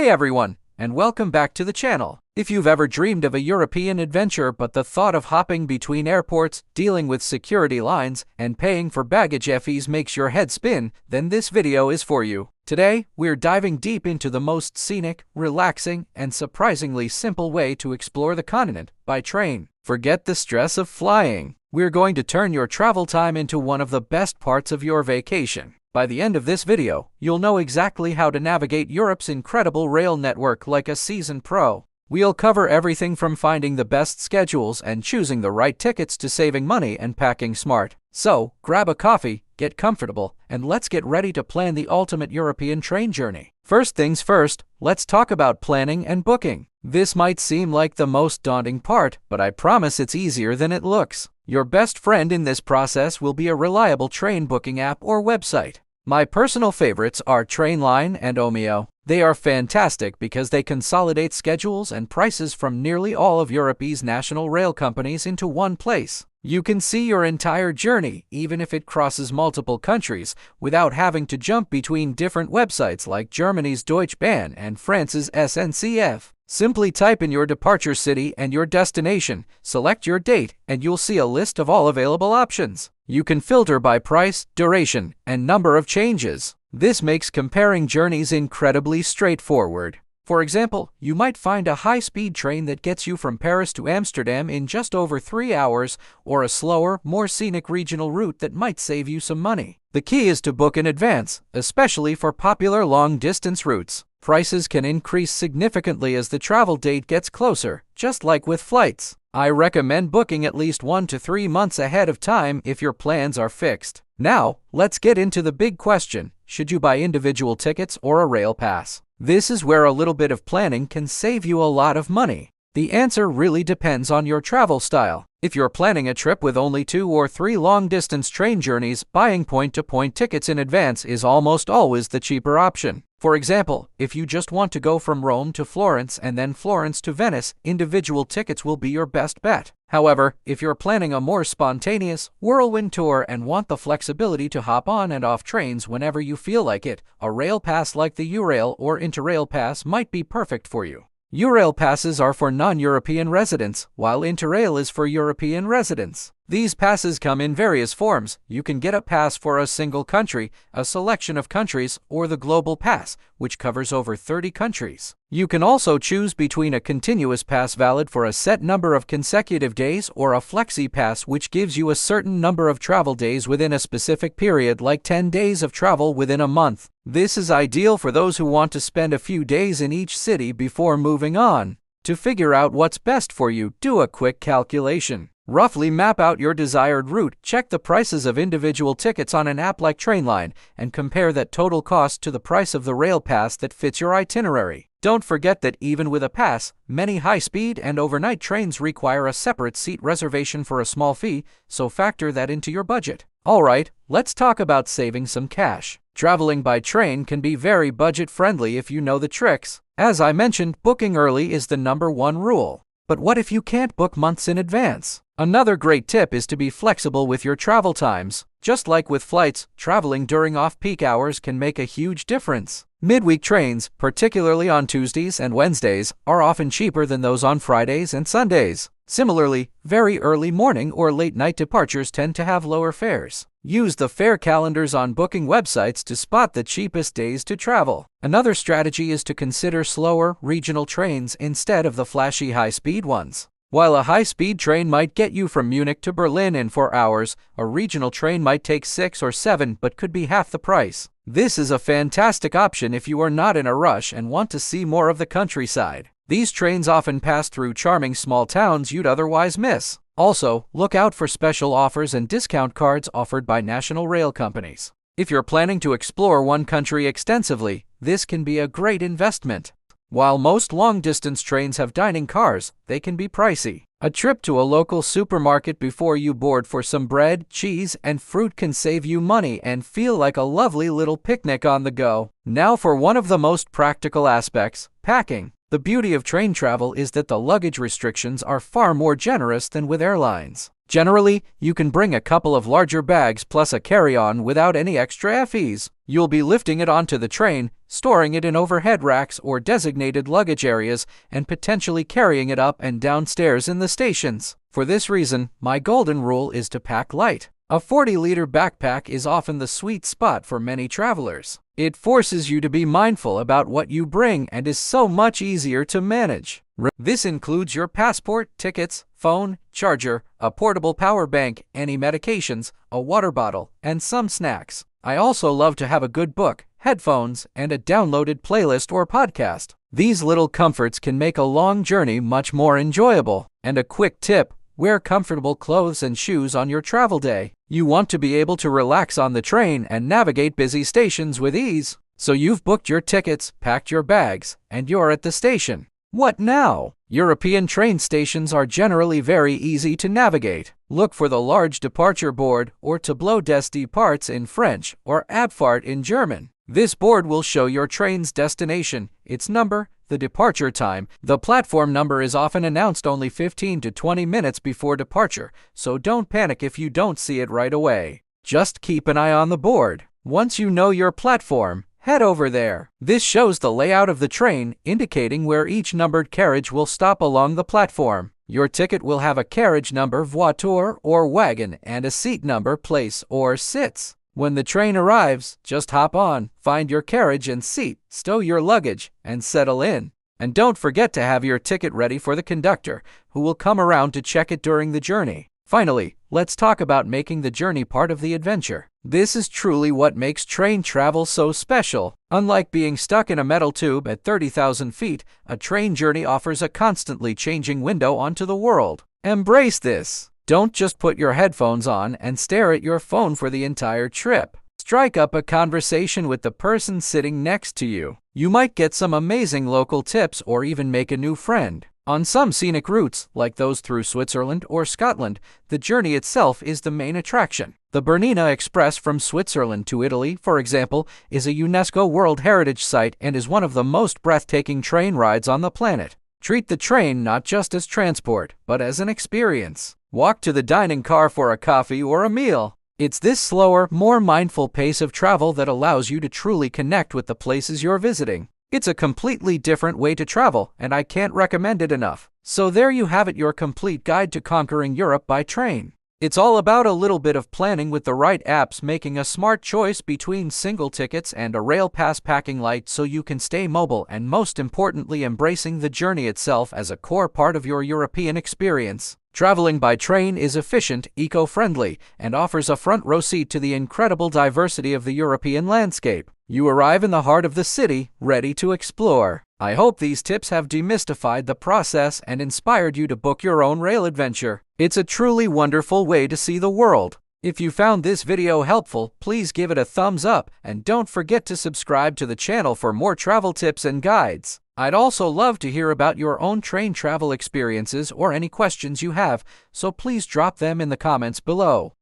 Hey everyone, and welcome back to the channel. If you've ever dreamed of a European adventure but the thought of hopping between airports, dealing with security lines, and paying for baggage fees makes your head spin, then this video is for you. Today, we're diving deep into the most scenic, relaxing, and surprisingly simple way to explore the continent, by train. Forget the stress of flying. We're going to turn your travel time into one of the best parts of your vacation. By the end of this video, you'll know exactly how to navigate Europe's incredible rail network like a seasoned pro. We'll cover everything from finding the best schedules and choosing the right tickets to saving money and packing smart. So, grab a coffee, get comfortable, and let's get ready to plan the ultimate European train journey. First things first, let's talk about planning and booking. This might seem like the most daunting part, but I promise it's easier than it looks. Your best friend in this process will be a reliable train booking app or website. My personal favorites are Trainline and Omio. They are fantastic because they consolidate schedules and prices from nearly all of Europe's national rail companies into one place. You can see your entire journey, even if it crosses multiple countries, without having to jump between different websites like Germany's Deutsche Bahn and France's SNCF. Simply type in your departure city and your destination, select your date, and you'll see a list of all available options. You can filter by price, duration, and number of changes. This makes comparing journeys incredibly straightforward. For example, you might find a high-speed train that gets you from Paris to Amsterdam in just over 3 hours, or a slower, more scenic regional route that might save you some money. The key is to book in advance, especially for popular long-distance routes. Prices can increase significantly as the travel date gets closer, just like with flights. I recommend booking at least 1 to 3 months ahead of time if your plans are fixed. Now, let's get into the big question: should you buy individual tickets or a rail pass? This is where a little bit of planning can save you a lot of money. The answer really depends on your travel style. If you're planning a trip with only 2 or 3 long-distance train journeys, buying point-to-point tickets in advance is almost always the cheaper option. For example, if you just want to go from Rome to Florence and then Florence to Venice, individual tickets will be your best bet. However, if you're planning a more spontaneous, whirlwind tour and want the flexibility to hop on and off trains whenever you feel like it, a rail pass like the Eurail or Interrail pass might be perfect for you. Eurail passes are for non-European residents, while Interrail is for European residents. These passes come in various forms. You can get a pass for a single country, a selection of countries, or the Global Pass, which covers over 30 countries. You can also choose between a continuous pass valid for a set number of consecutive days or a flexi pass which gives you a certain number of travel days within a specific period, like 10 days of travel within a month. This is ideal for those who want to spend a few days in each city before moving on. To figure out what's best for you, do a quick calculation. Roughly map out your desired route, check the prices of individual tickets on an app like Trainline, and compare that total cost to the price of the rail pass that fits your itinerary. Don't forget that even with a pass, many high-speed and overnight trains require a separate seat reservation for a small fee, so factor that into your budget. Alright, let's talk about saving some cash. Traveling by train can be very budget-friendly if you know the tricks. As I mentioned, booking early is the #1 rule. But what if you can't book months in advance? Another great tip is to be flexible with your travel times. Just like with flights, traveling during off-peak hours can make a huge difference. Midweek trains, particularly on Tuesdays and Wednesdays, are often cheaper than those on Fridays and Sundays. Similarly, very early morning or late night departures tend to have lower fares. Use the fare calendars on booking websites to spot the cheapest days to travel. Another strategy is to consider slower, regional trains instead of the flashy high-speed ones. While a high-speed train might get you from Munich to Berlin in 4 hours, a regional train might take 6 or 7 but could be half the price. This is a fantastic option if you are not in a rush and want to see more of the countryside. These trains often pass through charming small towns you'd otherwise miss. Also, look out for special offers and discount cards offered by national rail companies. If you're planning to explore one country extensively, this can be a great investment. While most long-distance trains have dining cars, they can be pricey. A trip to a local supermarket before you board for some bread, cheese, and fruit can save you money and feel like a lovely little picnic on the go. Now for one of the most practical aspects, packing. The beauty of train travel is that the luggage restrictions are far more generous than with airlines. Generally, you can bring a couple of larger bags plus a carry-on without any extra fees. You'll be lifting it onto the train, storing it in overhead racks or designated luggage areas, and potentially carrying it up and downstairs in the stations. For this reason, my golden rule is to pack light. A 40-liter backpack is often the sweet spot for many travelers. It forces you to be mindful about what you bring and is so much easier to manage. This includes your passport, tickets, phone, charger, a portable power bank, any medications, a water bottle, and some snacks. I also love to have a good book, headphones, and a downloaded playlist or podcast. These little comforts can make a long journey much more enjoyable. And a quick tip: wear comfortable clothes and shoes on your travel day. You want to be able to relax on the train and navigate busy stations with ease. So you've booked your tickets, packed your bags, and you're at the station. What now? European train stations are generally very easy to navigate. Look for the large departure board or Tableau des Départs in French or Abfahrt in German. This board will show your train's destination, its number, the departure time. The platform number is often announced only 15 to 20 minutes before departure, so don't panic if you don't see it right away. Just keep an eye on the board. Once you know your platform, head over there. This shows the layout of the train, indicating where each numbered carriage will stop along the platform. Your ticket will have a carriage number, voiture or wagon, and a seat number, place or sits. When the train arrives, just hop on, find your carriage and seat, stow your luggage, and settle in. And don't forget to have your ticket ready for the conductor, who will come around to check it during the journey. Finally, let's talk about making the journey part of the adventure. This is truly what makes train travel so special. Unlike being stuck in a metal tube at 30,000 feet, a train journey offers a constantly changing window onto the world. Embrace this. Don't just put your headphones on and stare at your phone for the entire trip. Strike up a conversation with the person sitting next to you. You might get some amazing local tips or even make a new friend. On some scenic routes, like those through Switzerland or Scotland, the journey itself is the main attraction. The Bernina Express from Switzerland to Italy, for example, is a UNESCO World Heritage Site and is one of the most breathtaking train rides on the planet. Treat the train not just as transport, but as an experience. Walk to the dining car for a coffee or a meal. It's this slower, more mindful pace of travel that allows you to truly connect with the places you're visiting. It's a completely different way to travel, and I can't recommend it enough. So there you have it, your complete guide to conquering Europe by train. It's all about a little bit of planning with the right apps, making a smart choice between single tickets and a rail pass, packing light so you can stay mobile, and most importantly, embracing the journey itself as a core part of your European experience. Traveling by train is efficient, eco-friendly, and offers a front row seat to the incredible diversity of the European landscape. You arrive in the heart of the city, ready to explore. I hope these tips have demystified the process and inspired you to book your own rail adventure. It's a truly wonderful way to see the world. If you found this video helpful, please give it a thumbs up and don't forget to subscribe to the channel for more travel tips and guides. I'd also love to hear about your own train travel experiences or any questions you have, so please drop them in the comments below.